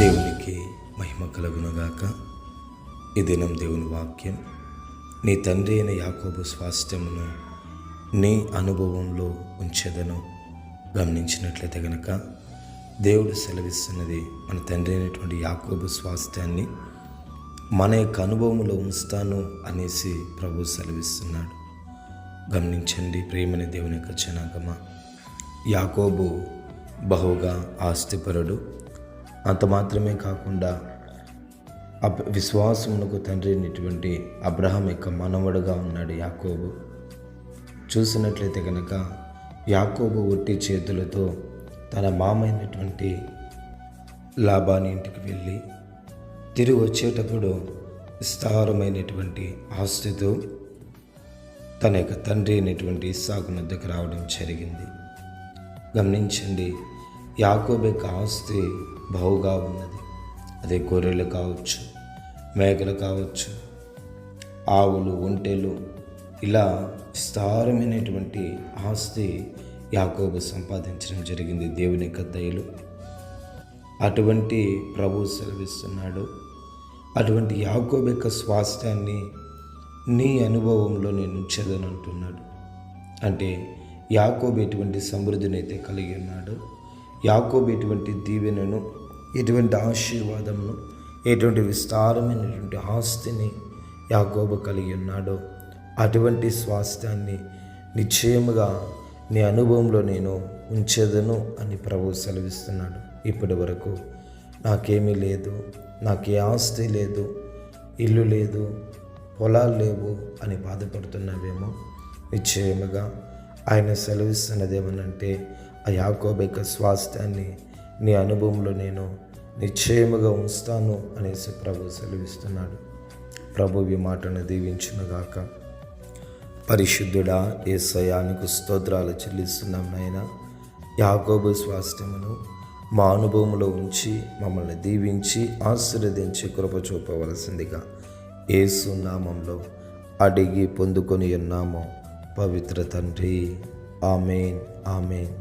దేవునికి మహిమ కలుగునుగాక. ఈ దినం దేవుని వాక్యం, నీ తండ్రి అయిన యాకోబు స్వాస్థ్యమును నీ అనుభవంలో ఉంచెదను. గమనించినట్లయితే గనక దేవుడు సెలవిస్తున్నది, మన తండ్రి అయినటువంటి యాకోబు స్వాస్థ్యాన్ని మన యొక్క అనుభవంలో ఉంచుతాను అనేసి ప్రభు సెలవిస్తున్నాడు. గమనించండి ప్రేమని దేవుని యొక్క జనాంగమా, యాకోబు బహుగా ఆస్తిపరుడు. అంత మాత్రమే కాకుండా విశ్వాసమునకు తండ్రి అయినటువంటి అబ్రహాం యొక్క మనవడుగా ఉన్నాడు యాకోబు. చూసినట్లయితే కనుక యాకోబు ఒట్టి చేతులతో తన మామైనటువంటి లాబాని ఇంటికి వెళ్ళి తిరిగి వచ్చేటప్పుడు విస్తారమైనటువంటి ఆస్తితో తన యొక్క తండ్రి అయినటువంటి ఇస్సాకు వద్దకు రావడం జరిగింది. గమనించండి, యాకోబు యొక్క ఆస్తి బహుగా ఉన్నది. అదే గొర్రెలు కావచ్చు, మేకలు కావచ్చు, ఆవులు, ఒంటెలు, ఇలా విస్తారమైనటువంటి ఆస్తి యాకోబు సంపాదించడం జరిగింది దేవుని యొక్క దయలు. అటువంటి ప్రభు సెలవిస్తున్నాడు, అటువంటి యాకోబు యొక్క స్వాస్థ్యాన్ని నీ అనుభవంలో నేను ఉంచెదను అంటున్నాడు. అంటే యాకోబు ఎటువంటి సమృద్ధిని అయితే కలిగి ఉన్నాడు, యాకోబు ఎటువంటి దీవెనను, ఎటువంటి ఆశీర్వాదమును, ఎటువంటి విస్తారమైనటువంటి ఆస్తిని యాకోబు కలిగి ఉన్నాడో అటువంటి స్వాస్థ్యాన్ని నిశ్చయముగా నీ అనుభవంలో నేను ఉంచెదను అని ప్రభువు సెలవిస్తున్నాడు. ఇప్పటి వరకు నాకేమీ లేదు, నాకే ఆస్తి లేదు, ఇల్లు లేదు, పొలాలు లేవు అని బాధపడుతున్నావేమో, నిశ్చయముగా ఆయన సెలవిస్తున్నది ఏమనంటే, ఆ యాకోబు యొక్క స్వాస్థ్యాన్ని నీ అనుభవంలో నేను నిశ్చయముగా ఉంచుతాను అనేసి ప్రభు సెలవిస్తున్నాడు. ప్రభు ఈ మాటను దీవించునుగాక. పరిశుద్ధుడా యేసయ్యా, నీకు స్తోత్రాలు చెల్లిస్తున్నాం నాయన. యాకోబు స్వాస్థ్యమును మా అనుభవంలో ఉంచి మమ్మల్ని దీవించి ఆశీర్వదించి కృప చూపవలసిందిగా యేసు నామంలో అడిగి పొందుకొని ఉన్నాము పవిత్ర తండ్రి. ఆమేన్, ఆమేన్.